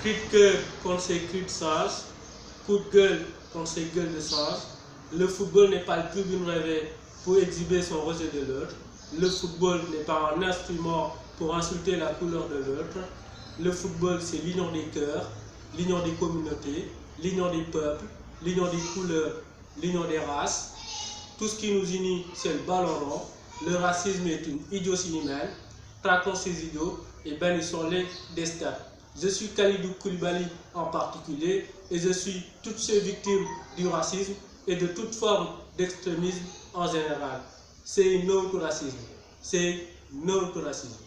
Cri de cœur contre ses cris de singe, coup de gueule contre ses gueules de singe. Le football n'est pas le tribune rêvée pour exhiber son rejet de l'autre. Le football n'est pas un instrument pour insulter la couleur de l'autre. Le football, c'est l'union des cœurs, l'union des communautés, l'union des peuples, l'union des couleurs, l'union des races. Tout ce qui nous unit, c'est le ballon rond. Le racisme est une idiotie humaine. Traquons ces idiots et bannissons-les des stades. Je suis Khalidou Koulibaly en particulier et je suis toutes ces victimes du racisme et de toute forme d'extrémisme en général. C'est non au racisme. C'est non au racisme.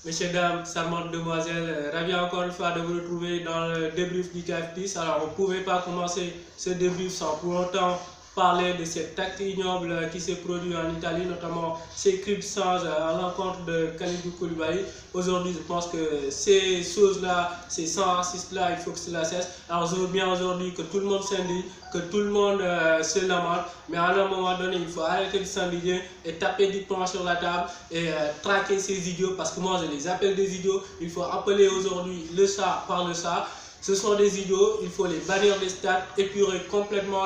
Messieurs, dames, charmantes demoiselles, ravi encore une fois de vous retrouver dans le débrief du KFTIS. Alors, on ne pouvait pas commencer ce débrief sans pour autant parler de cet acte ignoble qui s'est produit en Italie, notamment ces cris de singe à l'encontre de Khalidou Koulibaly. Aujourd'hui, je pense que ces choses-là, ces sangs racistes-là, il faut que cela cesse. Alors, je veux bien aujourd'hui que tout le monde s'indigne, que tout le monde se lamente, mais à un moment donné, il faut arrêter de s'indigner et taper du poing sur la table et traquer ces idiots, parce que moi, je les appelle des idiots. Il faut appeler aujourd'hui le chat par le chat. Ce sont des idiots, il faut les bannir des stades, épurer complètement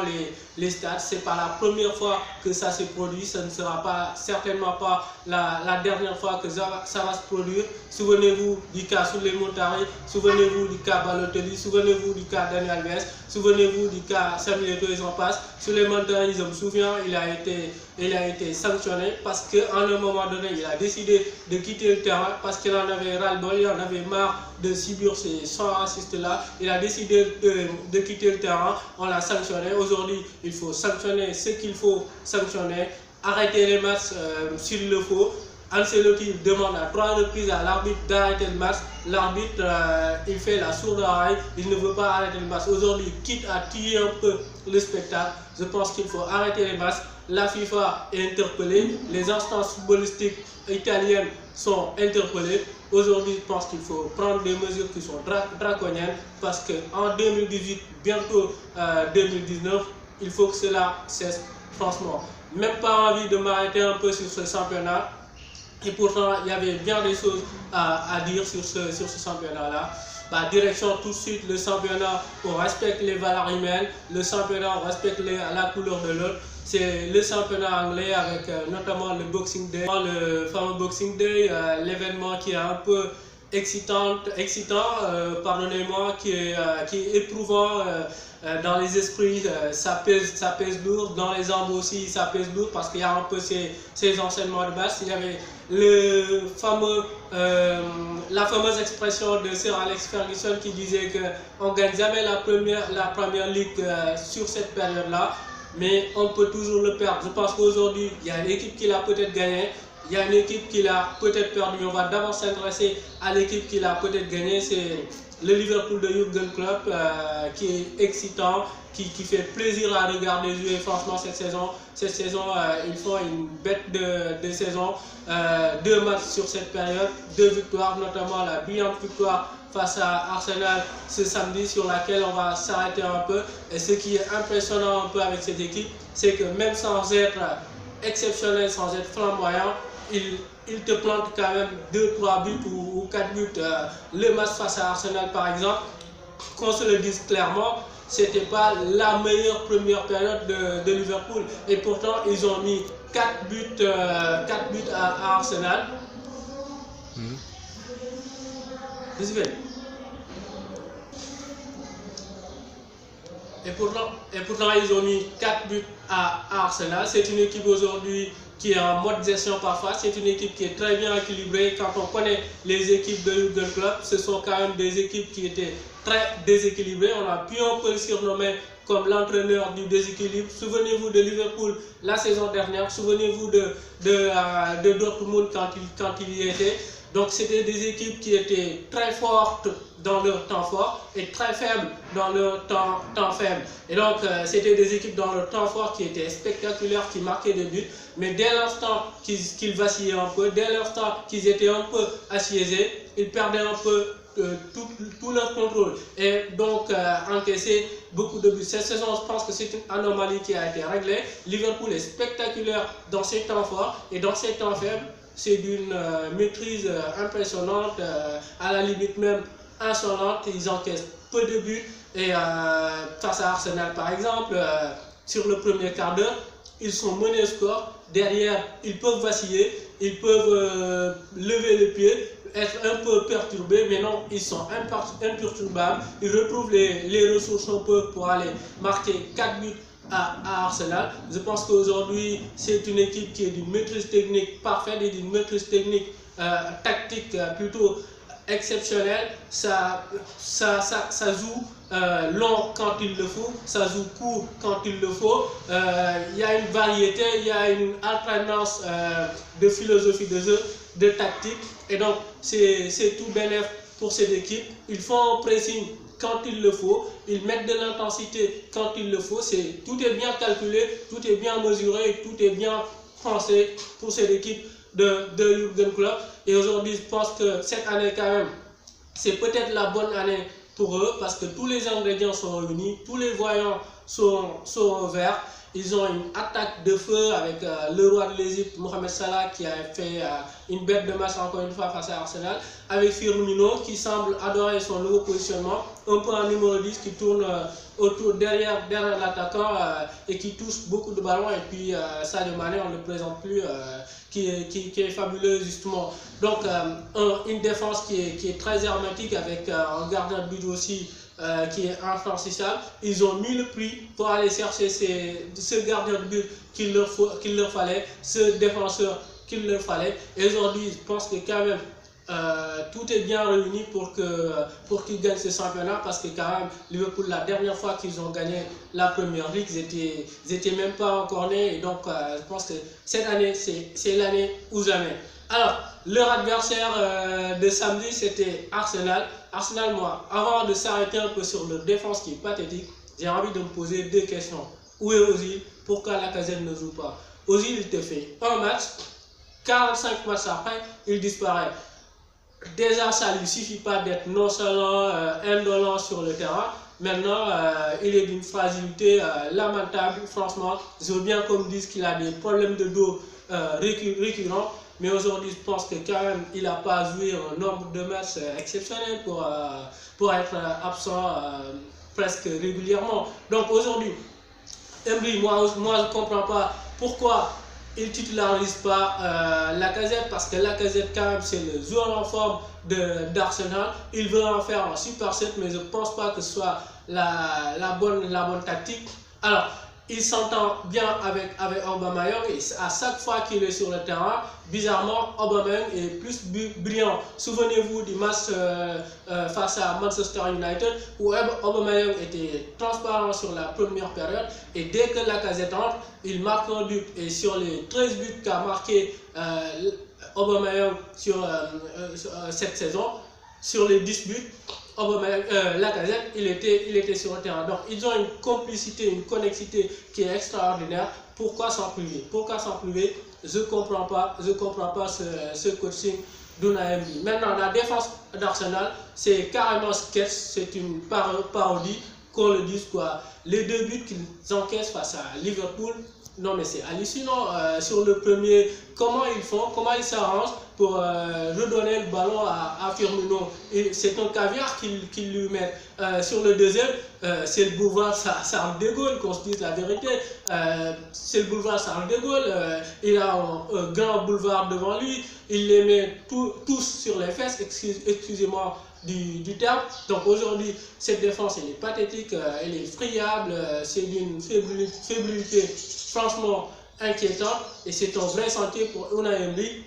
les stades. Ce n'est pas la première fois que ça se produit, ce ne sera certainement pas la dernière fois que ça va se produire. Souvenez-vous du cas Souleymane Montari, souvenez-vous du cas Balotelli, souvenez-vous du cas Dani Alves, souvenez-vous du cas Samuel Eto'o et j'en passe. Souleymane Montari, je me souviens, il a été sanctionné parce qu'à un moment donné, il a décidé de quitter le terrain parce qu'il en avait ras-le-bol, il en avait marre de subir ces sangs racistes-là. Il a décidé de quitter le terrain, on l'a sanctionné. Aujourd'hui, il faut sanctionner ce qu'il faut sanctionner, arrêter les matchs s'il le faut. Ancelotti demande à 3 reprises à l'arbitre d'arrêter le match. L'arbitre, il fait la sourde oreille, il ne veut pas arrêter le match. Aujourd'hui, quitte à tuer un peu le spectacle, je pense qu'il faut arrêter les matchs. La FIFA est interpellée, les instances footballistiques italiennes sont interpellées. Aujourd'hui, je pense qu'il faut prendre des mesures qui sont draconiennes parce qu'en 2018, bientôt 2019, il faut que cela cesse. Franchement, même pas envie de m'arrêter un peu sur ce championnat. Et pourtant, il y avait bien des choses à dire sur ce championnat-là. Bah, direction tout de suite le championnat, on respecte les valeurs humaines, le championnat, on respecte la couleur de l'autre. C'est le championnat anglais avec notamment le Boxing Day, le fameux Boxing Day, l'événement qui est un peu excitant, pardonnez-moi, qui est éprouvant dans les esprits, ça pèse lourd, dans les jambes aussi ça pèse lourd parce qu'il y a un peu ces enseignements de base. Il y avait la fameuse expression de Sir Alex Ferguson qui disait qu'on ne gagne jamais la première ligue sur cette période-là, mais on peut toujours le perdre. Je pense qu'aujourd'hui, il y a une équipe qui l'a peut-être gagné, il y a une équipe qui l'a peut-être perdu. On va d'abord s'intéresser à l'équipe qui l'a peut-être gagné, c'est le Liverpool de Jürgen Klopp, qui est excitant, qui fait plaisir à regarder jouer. Franchement, cette saison, ils font une bête de saison. 2 matchs sur cette période, 2 victoires, notamment la brillante victoire face à Arsenal ce samedi, sur laquelle on va s'arrêter un peu. Et ce qui est impressionnant un peu avec cette équipe, c'est que même sans être exceptionnel, sans être flamboyant, il te plante quand même 2-3 buts ou 4 buts. Le match face à Arsenal par exemple, qu'on se le dise clairement, c'était pas la meilleure première période de Liverpool. Et pourtant, ils ont mis 4 buts à Arsenal. Et pourtant, ils ont mis 4 buts à Arsenal. C'est une équipe aujourd'hui qui est en mode gestion parfois. C'est une équipe qui est très bien équilibrée. Quand on connaît les équipes de Jürgen Klopp, ce sont quand même des équipes qui étaient très déséquilibrées. On a pu un peu le surnommer comme l'entraîneur du déséquilibre. Souvenez-vous de Liverpool la saison dernière. Souvenez-vous de Dortmund quand il y était. Donc c'était des équipes qui étaient très fortes dans leur temps fort et très faibles dans leur temps faible. Et donc c'était des équipes dans leur temps fort qui étaient spectaculaires, qui marquaient des buts. Mais dès l'instant qu'ils vacillaient un peu, dès l'instant qu'ils étaient un peu assiégés, ils perdaient un peu tout leur contrôle. Et donc encaisser beaucoup de buts. Cette saison, je pense que c'est une anomalie qui a été réglée. Liverpool est spectaculaire dans ses temps forts et dans ses temps faibles. c'est d'une maîtrise impressionnante, à la limite même insolente. Ils encaissent peu de buts et face à Arsenal par exemple, sur le premier quart d'heure, ils sont menés au score. Derrière, ils peuvent vaciller, ils peuvent lever le pied, être un peu perturbés, mais non, ils sont imperturbables. Ils retrouvent les ressources un peu pour aller marquer 4 buts à Arsenal. Je pense qu'aujourd'hui, c'est une équipe qui est d'une maîtrise technique parfaite et d'une maîtrise technique tactique plutôt exceptionnelle. Ça joue long quand il le faut, ça joue court quand il le faut. Il y a une variété, il y a une alternance de philosophie de jeu, de tactique, et donc c'est tout bénéf pour cette équipe. Ils font un pressing quand il le faut, ils mettent de l'intensité quand il le faut. Tout est bien calculé, tout est bien mesuré, tout est bien pensé pour cette équipe de Jürgen Klopp. Et aujourd'hui, je pense que cette année quand même, c'est peut-être la bonne année pour eux parce que tous les ingrédients sont réunis, tous les voyants sont au vert. Ils ont une attaque de feu avec le roi de l'Égypte, Mohamed Salah, qui a fait une bête de match encore une fois face à Arsenal, avec Firmino qui semble adorer son nouveau positionnement, un peu en numéro 10 qui tourne autour derrière l'attaquant et qui touche beaucoup de ballons. Et puis Sadio Mané, on ne le présente plus, qui est fabuleux justement. Donc une défense qui est très hermétique avec un gardien de but aussi qui est infranchissable. Ils ont mis le prix pour aller chercher ce gardien de but qu'il leur fallait, ce défenseur qu'il leur fallait. Et aujourd'hui, je pense que quand même tout est bien réuni pour qu'ils gagnent ce championnat, parce que quand même Liverpool, la dernière fois qu'ils ont gagné la Première Ligue, ils étaient même pas encore nés. Et donc je pense que cette année, c'est l'année ou jamais. Alors, leur adversaire de samedi, c'était Arsenal. Arsenal, moi, avant de s'arrêter un peu sur leur défense qui est pathétique, j'ai envie de me poser deux questions. Où est Ozil? Pourquoi Lacazette ne joue pas? Ozil, il te fait un match, 45 matchs après, il disparaît. Déjà, ça ne lui suffit pas d'être non seulement indolent sur le terrain, maintenant, il est d'une fragilité lamentable. Franchement, je veux bien qu'on me dise qu'il a des problèmes de dos récurrents. Mais aujourd'hui, je pense que quand même, il n'a pas joué un nombre de matchs exceptionnel pour être absent presque régulièrement. Donc aujourd'hui, Emery, moi je ne comprends pas pourquoi il ne titularise pas Lacazette, parce que Lacazette, quand même, c'est le joueur en forme d'Arsenal. Il veut en faire un super set, mais je ne pense pas que ce soit la bonne tactique. Alors, il s'entend bien avec Aubameyang, et à chaque fois qu'il est sur le terrain, bizarrement, Aubameyang est plus brillant. Souvenez-vous du match face à Manchester United où Aubameyang était transparent sur la première période, et dès que Lacazette entre, il marque un but. Et sur les 13 buts qu'a marqué Aubameyang sur cette saison, sur les 10 buts, Lacazette, il était sur le terrain. Donc ils ont une complicité, une connexité qui est extraordinaire. Pourquoi s'en priver? Je ne comprends pas ce coaching d'Unai Emery. Maintenant, la défense d'Arsenal, c'est carrément sketch, c'est une parodie, qu'on le dise quoi. Les deux buts qu'ils encaissent face à Liverpool, non mais c'est hallucinant. Sur le premier, comment ils s'arrangent pour redonner le ballon à Firmino. C'est un caviar qu'ils lui mettent. Sur le deuxième, c'est le boulevard Charles de Gaulle, qu'on se dise la vérité. C'est le boulevard Charles de Gaulle. Il a un grand boulevard devant lui. Il les met tous sur les fesses, excusez-moi du terme. Donc aujourd'hui, cette défense, elle est pathétique, elle est friable, c'est d'une fébrilité franchement inquiétante, et c'est un vrai sentier pour Unai Emery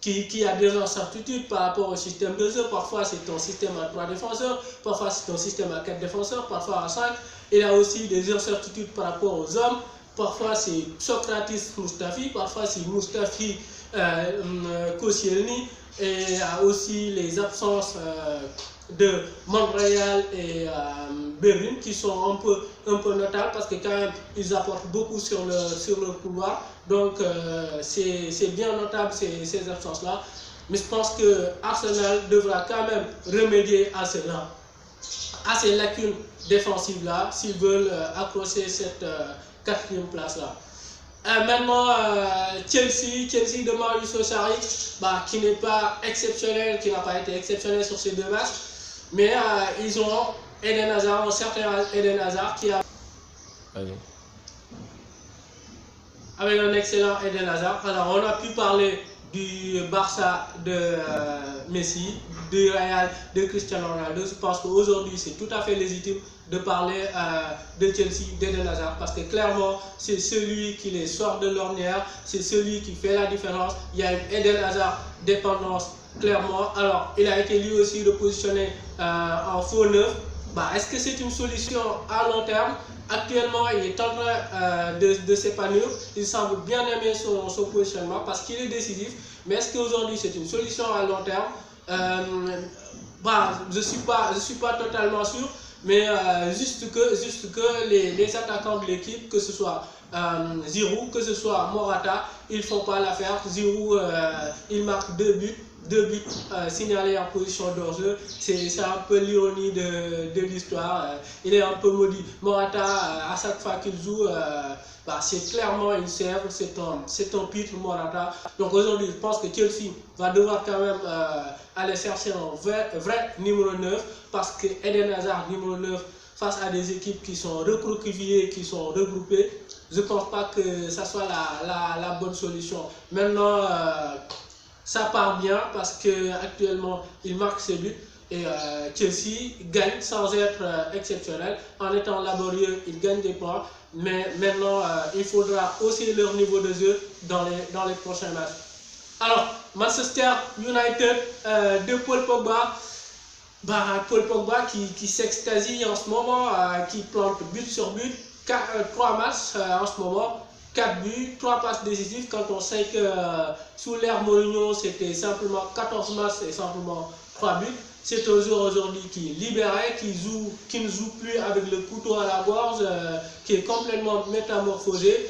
qui a des incertitudes par rapport au système de jeu. Parfois c'est un système à 3 défenseurs, parfois c'est un système à 4 défenseurs, parfois à 5. Il a aussi des incertitudes par rapport aux hommes. Parfois c'est Sokratis Mustafi, parfois c'est Mustafi Koscielny, et il y a aussi les absences de Montréal et Berlin qui sont un peu notables, parce que quand même ils apportent beaucoup sur le couloir. Donc c'est bien notable ces absences là. Mais je pense que Arsenal devra quand même remédier à cela, à ces lacunes défensives là, s'ils veulent accrocher cette 4e place là. Maintenant, Chelsea de Maurizio Sarri, qui n'est pas exceptionnel, qui n'a pas été exceptionnel sur ces 2 matchs, mais ils ont Eden Hazard, un certain Eden Hazard qui a... Allez. Avec un excellent Eden Hazard. Alors, on a pu parler du Barça de Messi, du Real de Cristiano Ronaldo. Je pense qu'aujourd'hui, c'est tout à fait légitime de parler de Chelsea, d'Eden Hazard, parce que clairement, c'est celui qui les sort de l'ornière, c'est celui qui fait la différence. Il y a une Eden Hazard dépendance, clairement. Alors, il a été lui aussi repositionné en faux neuf. Est-ce que c'est une solution à long terme? Actuellement, il est en train de s'épanouir. Il semble bien aimer son positionnement parce qu'il est décisif. Mais est-ce qu'aujourd'hui, c'est une solution à long terme? Je suis pas totalement sûr. Mais juste que les attaquants de l'équipe, que ce soit Giroud, que ce soit Morata, ils ne font pas l'affaire. Giroud, il marque 2 buts. 2 buts signalés en position d'hors-jeu. C'est un peu l'ironie de l'histoire. Il est un peu maudit. Morata, à chaque fois qu'il joue, c'est clairement une sève. C'est un pitre, Morata. Donc aujourd'hui, je pense que Chelsea va devoir quand même aller chercher un vrai numéro 9. Parce que Eden Hazard, numéro 9, face à des équipes qui sont recroquevillées, qui sont regroupées, je ne pense pas que ça soit la bonne solution. Maintenant, ça part bien parce qu'actuellement, il marque ses buts et Chelsea gagne sans être exceptionnel. En étant laborieux, il gagne des points. Mais maintenant, il faudra aussi leur niveau de jeu dans les prochains matchs. Alors, Manchester United de Paul Pogba. Paul Pogba qui s'extasie en ce moment, qui plante but sur but. 3 matchs en ce moment. 4 buts, 3 passes décisives, quand on sait que sous l'ère Mourinho, c'était simplement 14 matchs et simplement 3 buts. C'est un joueur aujourd'hui qui est libéré, qui ne joue plus avec le couteau à la gorge, qui est complètement métamorphosé.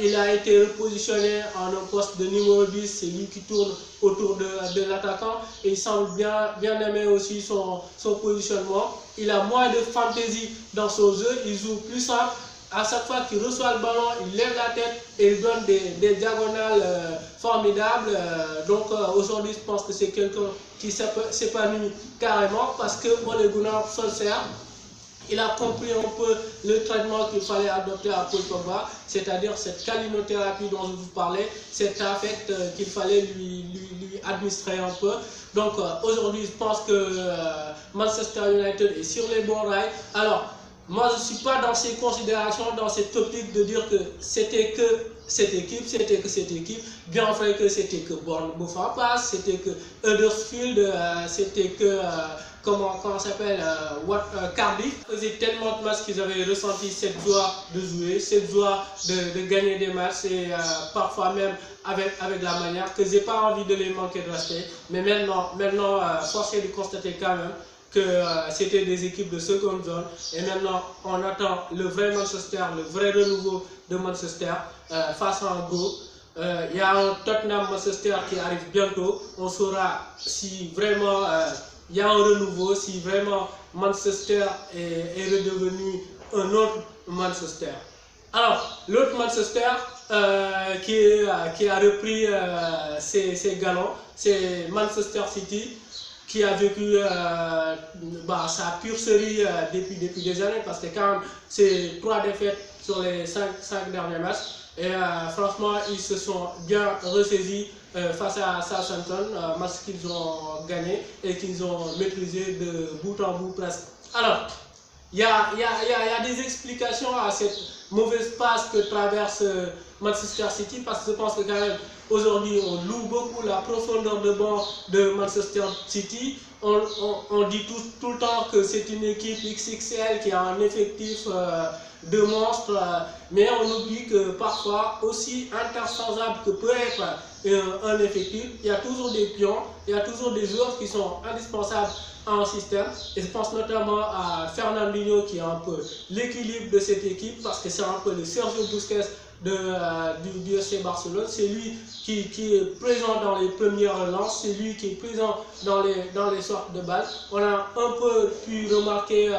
Il a été repositionné en un poste de numéro 10, c'est lui qui tourne autour de l'attaquant. Et il semble bien aimer aussi son positionnement. Il a moins de fantaisie dans son jeu, il joue plus simple. À chaque fois qu'il reçoit le ballon, il lève la tête et il donne des diagonales formidables. Donc aujourd'hui, je pense que c'est quelqu'un qui s'épanouit carrément parce que Ole Gunnar Solskjaer, il a compris un peu le traitement qu'il fallait adopter à Paul Pogba, c'est-à-dire cette calinothérapie dont je vous parlais, cet affect qu'il fallait lui administrer un peu. Donc aujourd'hui, je pense que Manchester United est sur les bons rails. Alors, moi, je ne suis pas dans ces considérations, dans cette optique de dire que c'était que cette équipe, bien vrai que c'était que Bournemouth en passe, c'était que Huddersfield, c'était que, comment ça s'appelle, Cardiff. Ils faisaient tellement de matchs qu'ils avaient ressenti cette joie de jouer, cette joie de gagner des matchs et parfois même avec la manière que je n'ai pas envie de les manquer de respect. Mais maintenant force est de constater quand même que c'était des équipes de seconde zone et maintenant on attend le vrai Manchester, le vrai renouveau de Manchester face à un Go. Il y a un Tottenham-Manchester qui arrive bientôt. On saura si vraiment il y a un renouveau, si vraiment Manchester est redevenu un autre Manchester. Alors, l'autre Manchester qui a repris ses galons, c'est Manchester City, qui a vécu sa pure série depuis des années, parce que quand même c'est 3 défaites sur les 5 derniers matchs. Et franchement, ils se sont bien ressaisis face à Southampton, match qu'ils ont gagné et qu'ils ont maîtrisé de bout en bout presque. Alors, il y a des explications à cette mauvaise passe que traverse Manchester City, parce que je pense que quand même aujourd'hui on loue beaucoup la profondeur de banc de Manchester City. On dit tout le temps que c'est une équipe XXL qui a un effectif de monstres, mais on oublie que parfois, aussi interchangeable que peut être un effectif, il y a toujours des pions, il y a toujours des joueurs qui sont indispensables à un système. Et je pense notamment à Fernandinho qui est un peu l'équilibre de cette équipe, parce que c'est un peu le Sergio Busquets du FC Barcelone. C'est lui qui est présent dans les premières relances, c'est lui qui est présent dans les sorties de balles. On a un peu pu remarquer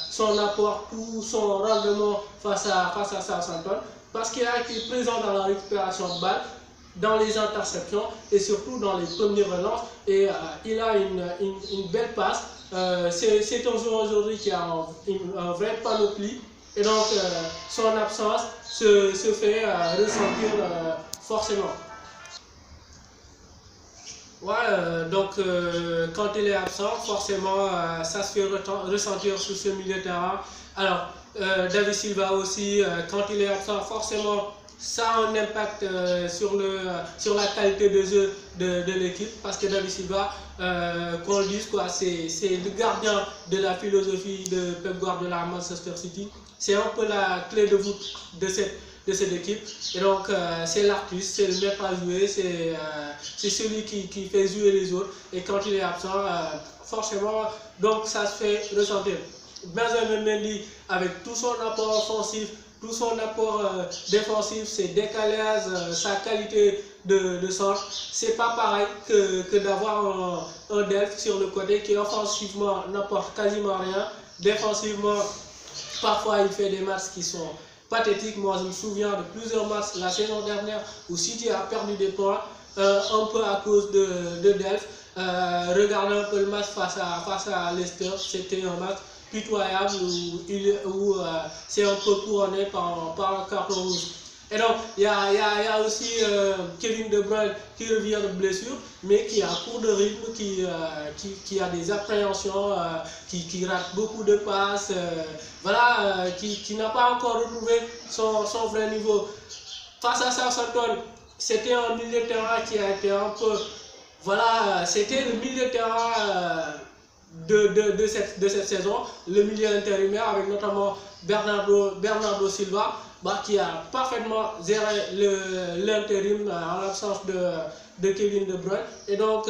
son apport, tout son rendement face à Southampton. parce qu'il a été présent dans la récupération de balles, dans les interceptions et surtout dans les premières relances. Et il a une belle passe. C'est un joueur aujourd'hui qui a un vrai panoplie. Et donc, son absence se fait ressentir forcément. Ouais, donc quand il est absent, forcément, ça se fait ressentir sur ce milieu de terrain. Alors, David Silva aussi, quand il est absent, forcément, ça a un impact sur la qualité de jeu de l'équipe, parce que David Silva, qu'on le dise, c'est le gardien de la philosophie de Pep Guardiola à Manchester City. C'est un peu la clé de voûte de cette équipe. Et donc, c'est l'artiste, c'est le maître à jouer, c'est celui qui fait jouer les autres. Et quand il est absent, forcément, donc ça se fait ressentir. Benjamin Mendy, avec tout son apport offensif, tout son apport défensif, ses décalages, sa qualité de centre, c'est pas pareil que d'avoir un Delph sur le côté qui offensivement n'apporte quasiment rien. Défensivement, parfois il fait des matchs qui sont pathétiques. Moi je me souviens de plusieurs matchs la saison dernière où City a perdu des points un peu à cause de Delph. Regardez un peu le match face à Leicester, c'était un match pitoyable où c'est un peu couronné par un carton rouge. Et donc, il y a aussi Kevin De Bruyne qui revient de blessure, mais qui a court de rythme, qui a des appréhensions, qui rate beaucoup de passes, voilà, qui n'a pas encore retrouvé son vrai niveau. Face à Southampton, c'était un milieu de terrain qui a été un peu... Voilà, c'était le milieu de terrain de cette saison, le milieu intérimaire avec notamment Bernardo Silva, qui a parfaitement géré l'intérim en l'absence de Kevin De Bruyne. Et donc,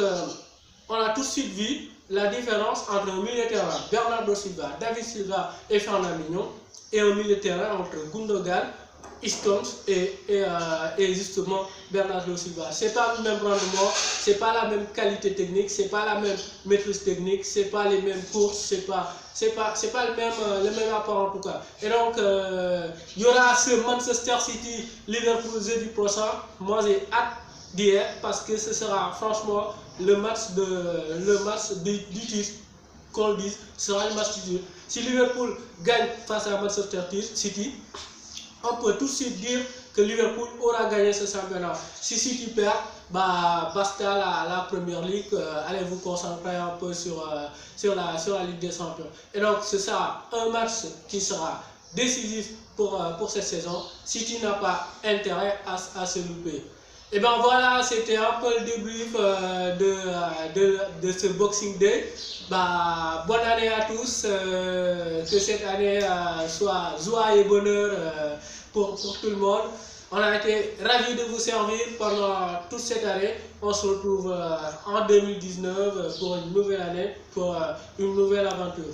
on a tout de suite vu la différence entre un milieu de terrain, Bernardo Silva, David Silva et Fernand Mignon, et un milieu de terrain entre Gundogan, Stones et justement Bernardo Silva. C'est pas le même rendement, c'est pas la même qualité technique, c'est pas la même maîtrise technique, c'est pas les mêmes courses, c'est pas le même apport en tout cas. Et donc il y aura ce Manchester City Liverpool jeudi prochain. Moi j'ai hâte d'y être parce que ce sera franchement le match du titre, qu'on le dise, sera le match du titre. Si Liverpool gagne face à Manchester City, on peut tout de suite dire que Liverpool aura gagné ce championnat. Si City perd, basta la Première Ligue, allez vous concentrer un peu sur la Ligue des Champions. Et donc ce sera un match qui sera décisif pour cette saison. City n'a pas intérêt à se louper. Et bien voilà, c'était un peu le débrief de ce Boxing Day. Bonne année à tous, que cette année soit joie et bonheur pour tout le monde. On a été ravis de vous servir pendant toute cette année. On se retrouve en 2019 pour une nouvelle année, pour une nouvelle aventure.